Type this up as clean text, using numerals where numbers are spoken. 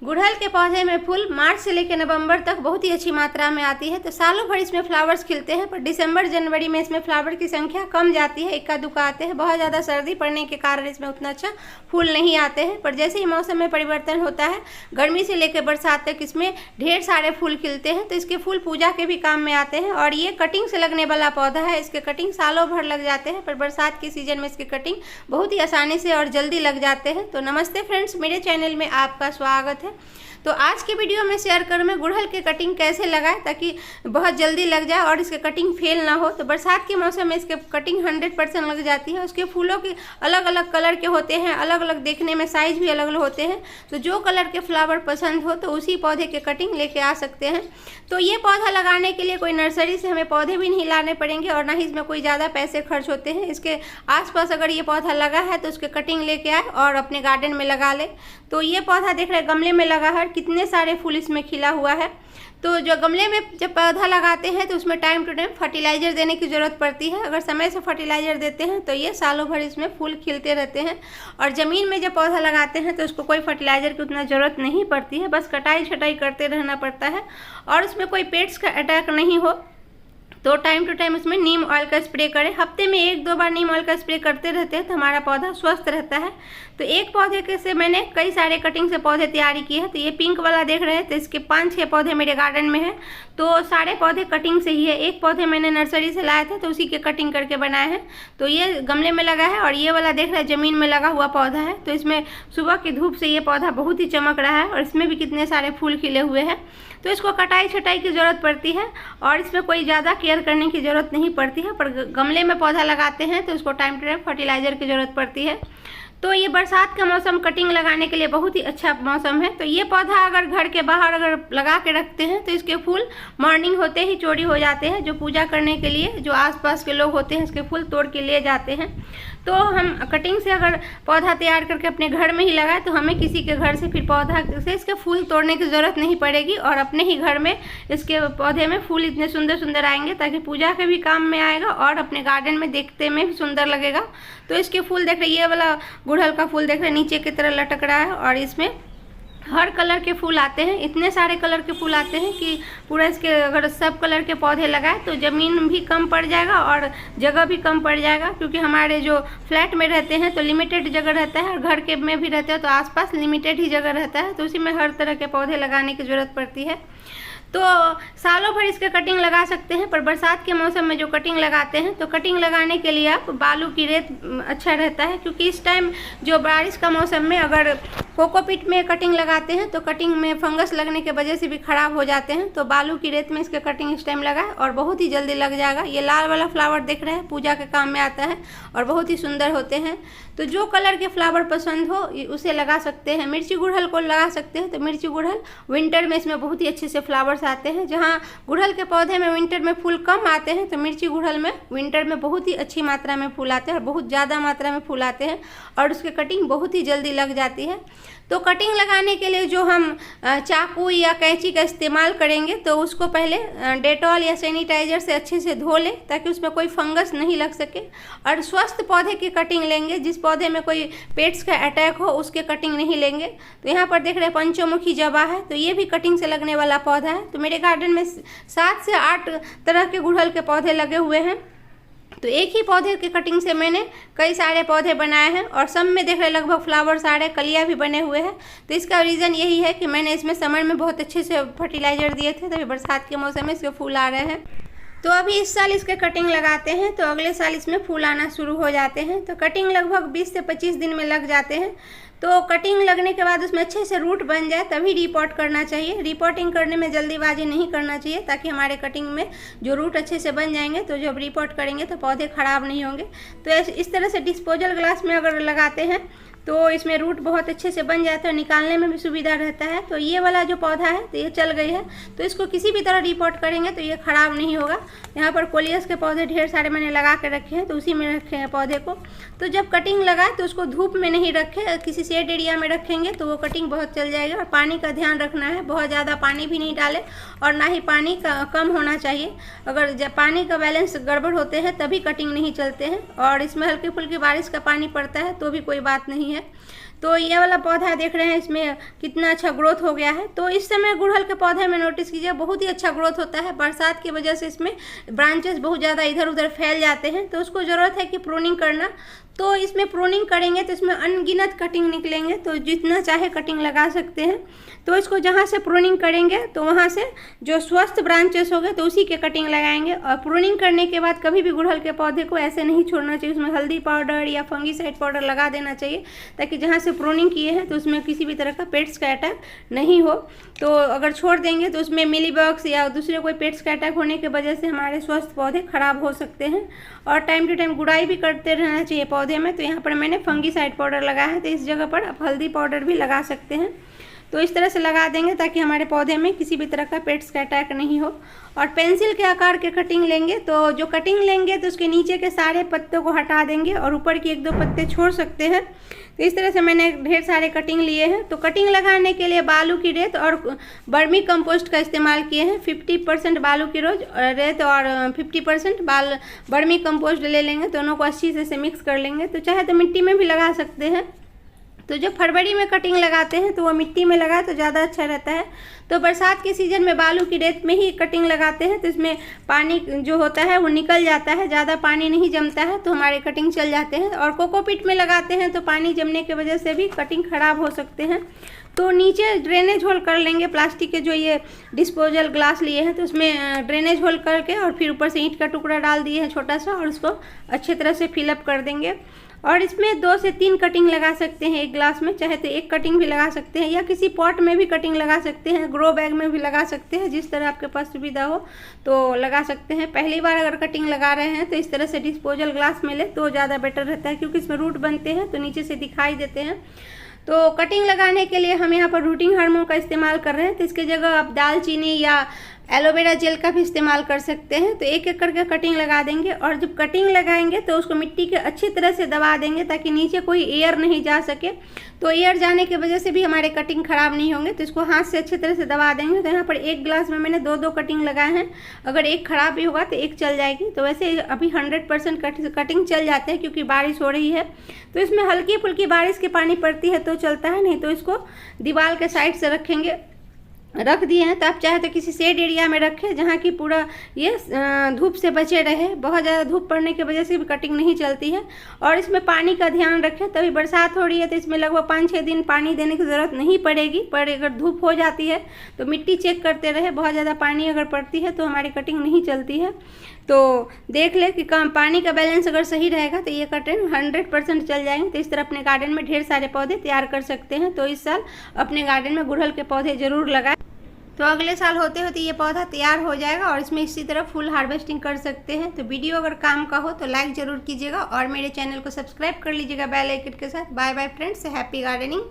गुड़हल के पौधे में फूल मार्च से लेकर नवंबर तक बहुत ही अच्छी मात्रा में आती है। तो सालों भर इसमें फ्लावर्स खिलते हैं, पर दिसंबर जनवरी में इसमें फ्लावर की संख्या कम जाती है, इक्का दुक्का आते हैं। बहुत ज़्यादा सर्दी पड़ने के कारण इसमें उतना अच्छा फूल नहीं आते हैं। पर जैसे ही मौसम में परिवर्तन होता है, गर्मी से लेकर बरसात तक इसमें ढेर सारे फूल खिलते हैं। तो इसके फूल पूजा के भी काम में आते हैं और ये कटिंग से लगने वाला पौधा है। इसके कटिंग सालों भर लग जाते हैं, पर बरसात के सीजन में इसके कटिंग बहुत ही आसानी से और जल्दी लग जाते हैं। तो नमस्ते फ्रेंड्स, मेरे चैनल में आपका स्वागत है। तो आज के वीडियो में शेयर करूँ मैं गुड़हल के कटिंग कैसे लगाएं ताकि बहुत जल्दी लग जाए और इसके कटिंग फेल ना हो। तो बरसात के मौसम में इसके कटिंग 100% लग जाती है। उसके फूलों के अलग अलग कलर के होते हैं, अलग अलग देखने में साइज भी अलग अलग होते हैं। तो जो कलर के फ्लावर पसंद हो तो उसी पौधे के कटिंग लेके आ सकते हैं। तो ये पौधा लगाने के लिए कोई नर्सरी से हमें पौधे भी नहीं लाने पड़ेंगे और ना ही इसमें कोई ज़्यादा पैसे खर्च होते हैं। इसके आसपास अगर ये पौधा लगा है तो उसके कटिंग लेके आए और अपने गार्डन में लगा ले। तो ये पौधा देख रहे हैं गमले में लगा है, कितने सारे फूल इसमें खिला हुआ है। तो जो गमले में जब पौधा लगाते हैं तो उसमें टाइम टू टाइम फर्टिलाइज़र देने की ज़रूरत पड़ती है। अगर समय से फर्टिलाइज़र देते हैं तो ये सालों भर इसमें फूल खिलते रहते हैं। और ज़मीन में जब पौधा लगाते हैं तो उसको कोई फर्टिलाइज़र की उतना ज़रूरत नहीं पड़ती है, बस कटाई छटाई करते रहना पड़ता है। और उसमें कोई पेट्स का अटैक नहीं हो तो टाइम टू टाइम उसमें नीम ऑयल का स्प्रे करें। हफ्ते में 1-2 बार नीम ऑयल का स्प्रे करते रहते हैं तो हमारा पौधा स्वस्थ रहता है। तो एक पौधे के से मैंने कई सारे कटिंग से पौधे तैयारी किए हैं। तो ये पिंक वाला देख रहे हैं, तो इसके 5-6 पौधे मेरे गार्डन में हैं। तो सारे पौधे कटिंग से ही है। एक पौधे मैंने नर्सरी से लाए थे तो उसी के कटिंग करके बनाए हैं। तो ये गमले में लगा है और ये वाला देख रहे हैं ज़मीन में लगा हुआ पौधा है। तो इसमें सुबह की धूप से ये पौधा बहुत ही चमक रहा है और इसमें भी कितने सारे फूल खिले हुए हैं। तो इसको कटाई छटाई की ज़रूरत पड़ती है और इसमें कोई ज़्यादा केयर करने की ज़रूरत नहीं पड़ती है। पर गमले में पौधा लगाते हैं तो उसको टाइम टू टाइम फर्टिलाइज़र की ज़रूरत पड़ती है। तो ये बरसात का मौसम कटिंग लगाने के लिए बहुत ही अच्छा मौसम है। तो ये पौधा अगर घर के बाहर अगर लगा के रखते हैं तो इसके फूल मॉर्निंग होते ही चोरी हो जाते हैं। जो पूजा करने के लिए जो आसपास के लोग होते हैं इसके फूल तोड़ के ले जाते हैं। तो हम कटिंग से अगर पौधा तैयार करके अपने घर में ही लगाए तो हमें किसी के घर से फिर पौधा से इसके फूल तोड़ने की ज़रूरत नहीं पड़ेगी और अपने ही घर में इसके पौधे में फूल इतने सुंदर सुंदर आएंगे ताकि पूजा के भी काम में आएगा और अपने गार्डन में देखते में भी सुंदर लगेगा। तो इसके फूल देख रहे, ये वाला गुड़हल का फूल देख रहे नीचे की तरह लटक रहा है और इसमें हर कलर के फूल आते हैं। इतने सारे कलर के फूल आते हैं कि पूरा इसके अगर सब कलर के पौधे लगाए तो ज़मीन भी कम पड़ जाएगा और जगह भी कम पड़ जाएगा। क्योंकि हमारे जो फ्लैट में रहते हैं तो लिमिटेड जगह रहता है और घर के में भी रहते हैं तो आसपास लिमिटेड ही जगह रहता है। तो उसी में हर तरह के पौधे लगाने की ज़रूरत पड़ती है। तो सालों भर इसके कटिंग लगा सकते हैं, पर बरसात के मौसम में जो कटिंग लगाते हैं तो कटिंग लगाने के लिए आप बालू की रेत अच्छा रहता है। क्योंकि इस टाइम जो बारिश का मौसम में अगर कोकोपीट में कटिंग लगाते हैं तो कटिंग में फंगस लगने के वजह से भी ख़राब हो जाते हैं। तो बालू की रेत में इसके कटिंग इस टाइम लगाए और बहुत ही जल्दी लग जाएगा। ये लाल वाला फ्लावर देख रहे हैं, पूजा के काम में आता है और बहुत ही सुंदर होते हैं। तो जो कलर के फ्लावर पसंद हो उसे लगा सकते हैं। मिर्ची गुड़हल को लगा सकते हैं। तो मिर्ची गुड़हल विंटर में इसमें बहुत ही अच्छे से फ्लावर्स आते हैं। जहाँ गुड़हल के पौधे में विंटर में फूल कम आते हैं तो मिर्ची गुड़हल में विंटर में बहुत ही अच्छी मात्रा में फूल आते हैं और बहुत ज़्यादा मात्रा में फूल आते हैं और उसकी कटिंग बहुत ही जल्दी लग जाती है। तो कटिंग लगाने के लिए जो हम चाकू या कैंची का इस्तेमाल करेंगे तो उसको पहले डेटॉल या सैनिटाइज़र से अच्छे से धो लें ताकि उसमें कोई फंगस नहीं लग सके। और स्वस्थ पौधे की कटिंग लेंगे, जिस पौधे में कोई पेट्स का अटैक हो उसके कटिंग नहीं लेंगे। तो यहाँ पर देख रहे हैं पंचमुखी जवा है, तो ये भी कटिंग से लगने वाला पौधा है। तो मेरे गार्डन में 7 से 8 तरह के गुड़हल के पौधे लगे हुए हैं। तो एक ही पौधे की कटिंग से मैंने कई सारे पौधे बनाए हैं और सब में देख रहे लगभग फ्लावर्स आ रहे, कलियाँ भी बने हुए हैं। तो इसका रीज़न यही है कि मैंने इसमें समर में बहुत अच्छे से फर्टिलाइज़र दिए थे, तभी बरसात के मौसम में इसके फूल आ रहे हैं। तो अभी इस साल इसके कटिंग लगाते हैं तो अगले साल इसमें फूल आना शुरू हो जाते हैं। तो कटिंग लगभग 20 से 25 दिन में लग जाते हैं। तो कटिंग लगने के बाद उसमें अच्छे से रूट बन जाए तभी रिपोर्ट करना चाहिए। रिपोर्टिंग करने में जल्दीबाजी नहीं करना चाहिए ताकि हमारे कटिंग में जो रूट अच्छे से बन जाएंगे तो जब रिपोर्ट करेंगे तो पौधे ख़राब नहीं होंगे। तो इस तरह से डिस्पोजल ग्लास में अगर लगाते हैं तो इसमें रूट बहुत अच्छे से बन जाता है, निकालने में भी सुविधा रहता है। तो ये वाला जो पौधा है तो ये चल गई है, तो इसको किसी भी तरह रिपोर्ट करेंगे तो ये ख़राब नहीं होगा। यहाँ पर कोलियस के पौधे ढेर सारे मैंने लगा के रखे हैं, तो उसी में रखे हैं पौधे को। तो जब कटिंग लगाए तो उसको धूप में नहीं रखें, किसी शेड एरिया में रखेंगे तो वो कटिंग बहुत चल जाएगी। और पानी का ध्यान रखना है, बहुत ज़्यादा पानी भी नहीं डालें और ना ही पानी का कम होना चाहिए। अगर जब पानी का बैलेंस गड़बड़ होते हैं तभी कटिंग नहीं चलते हैं। और इसमें हल्की फुल्की बारिश का पानी पड़ता है तो भी कोई बात नहीं है। तो ये वाला पौधा देख रहे हैं, इसमें कितना अच्छा ग्रोथ हो गया है। तो इस समय गुड़हल के पौधे में नोटिस कीजिए बहुत ही अच्छा ग्रोथ होता है। बरसात की वजह से इसमें ब्रांचेस बहुत ज़्यादा इधर उधर फैल जाते हैं, तो उसको ज़रूरत है कि प्रूनिंग करना। तो इसमें प्रूनिंग करेंगे तो इसमें अनगिनत कटिंग निकलेंगे, तो जितना चाहे कटिंग लगा सकते हैं। तो इसको जहाँ से प्रूनिंग करेंगे तो वहाँ से जो स्वस्थ ब्रांचेस हो गए तो उसी के कटिंग लगाएंगे। और प्रूनिंग करने के बाद कभी भी गुड़हल के पौधे को ऐसे नहीं छोड़ना चाहिए, उसमें हल्दी पाउडर या फंगीसाइड पाउडर लगा देना चाहिए, ताकि जहाँ से प्रूनिंग किए हैं तो उसमें किसी भी तरह का पेट्स का अटैक नहीं हो। तो अगर छोड़ देंगे तो उसमें मिलीबग्स या दूसरे कोई पेट्स का अटैक होने की वजह से हमारे स्वस्थ पौधे खराब हो सकते हैं। और टाइम टू टाइम गुड़ाई भी करते रहना चाहिए पौधे में। तो यहाँ पर मैंने फंगीसाइड पाउडर लगाया है, तो इस जगह पर आप हल्दी पाउडर भी लगा सकते हैं। तो इस तरह से लगा देंगे ताकि हमारे पौधे में किसी भी तरह का पेट्स का अटैक नहीं हो। और पेंसिल के आकार के कटिंग लेंगे, तो जो कटिंग लेंगे तो उसके नीचे के सारे पत्तों को हटा देंगे और ऊपर की 1-2 पत्ते छोड़ सकते हैं। तो इस तरह से मैंने ढेर सारे कटिंग लिए हैं। तो कटिंग लगाने के लिए बालू की रेत और वर्मी कंपोस्ट का इस्तेमाल किए हैं। 50% बालू की रेत और 50% वर्मी कंपोस्ट ले लेंगे, दोनों को अच्छी से मिक्स कर लेंगे। तो चाहे तो मिट्टी में भी लगा सकते हैं। तो जो फरवरी में कटिंग लगाते हैं तो वो मिट्टी में लगाए तो ज़्यादा अच्छा रहता है। तो बरसात के सीज़न में बालू की रेत में ही कटिंग लगाते हैं, तो इसमें पानी जो होता है वो निकल जाता है, ज़्यादा पानी नहीं जमता है, तो हमारे कटिंग चल जाते हैं। और कोकोपीट में लगाते हैं तो पानी जमने की वजह से भी कटिंग ख़राब हो सकते हैं। तो नीचे ड्रेनेज होल कर लेंगे, प्लास्टिक के जो ये डिस्पोजल ग्लास लिए हैं तो उसमें ड्रेनेज होल करके और फिर ऊपर से ईंट का टुकड़ा डाल दिए हैं छोटा सा, और उसको अच्छे तरह से फिलअप कर देंगे। और इसमें 2 से 3 कटिंग लगा सकते हैं एक ग्लास में, चाहे तो 1 कटिंग भी लगा सकते हैं या किसी पॉट में भी कटिंग लगा सकते हैं, ग्रो बैग में भी लगा सकते हैं, जिस तरह आपके पास सुविधा हो तो लगा सकते हैं। पहली बार अगर कटिंग लगा रहे हैं तो इस तरह से डिस्पोजल ग्लास में ले तो ज़्यादा बेटर रहता है, क्योंकि इसमें रूट बनते हैं तो नीचे से दिखाई देते हैं। तो कटिंग लगाने के लिए हम यहाँ पर रूटिंग हार्मोन का इस्तेमाल कर रहे हैं, तो इसकी जगह आप दालचीनी या एलोवेरा जेल का भी इस्तेमाल कर सकते हैं। तो एक एक करके कटिंग लगा देंगे, और जब कटिंग लगाएंगे तो उसको मिट्टी के अच्छी तरह से दबा देंगे ताकि नीचे कोई एयर नहीं जा सके। तो एयर जाने की वजह से भी हमारे कटिंग ख़राब नहीं होंगे। तो इसको हाथ से अच्छी तरह से दबा देंगे। तो यहाँ पर 1 ग्लास में मैंने 2-2 कटिंग लगाए हैं, अगर एक ख़राब भी होगा तो एक चल जाएगी। तो वैसे अभी 100% कटिंग चल जाते हैं, क्योंकि बारिश हो रही है। तो इसमें हल्की फुल्की बारिश की पानी पड़ती है तो चलता है, नहीं तो इसको दीवार के साइड से रख दिए हैं। तो आप चाहे तो किसी शेड एरिया में रखें जहाँ की पूरा ये धूप से बचे रहे। बहुत ज़्यादा धूप पड़ने की वजह से भी कटिंग नहीं चलती है। और इसमें पानी का ध्यान रखें, तभी बरसात हो रही है तो इसमें लगभग 5-6 दिन पानी देने की ज़रूरत नहीं पड़ेगी। पर अगर धूप हो जाती है तो मिट्टी चेक करते रहे, बहुत ज़्यादा पानी अगर पड़ती है तो हमारी कटिंग नहीं चलती है। तो देख ले कि कम पानी का बैलेंस अगर सही रहेगा तो ये कटिंग 100% चल जाएंगे। तो इस तरह अपने गार्डन में ढेर सारे पौधे तैयार कर सकते हैं। तो इस साल अपने गार्डन में गुड़हल के पौधे ज़रूर लगाएं, तो अगले साल होते होते ये पौधा तैयार हो जाएगा और इसमें इसी तरह फुल हार्वेस्टिंग कर सकते हैं। तो वीडियो अगर काम का हो तो लाइक ज़रूर कीजिएगा और मेरे चैनल को सब्सक्राइब कर लीजिएगा बेल आइकन के साथ। Bye bye friends, happy gardening.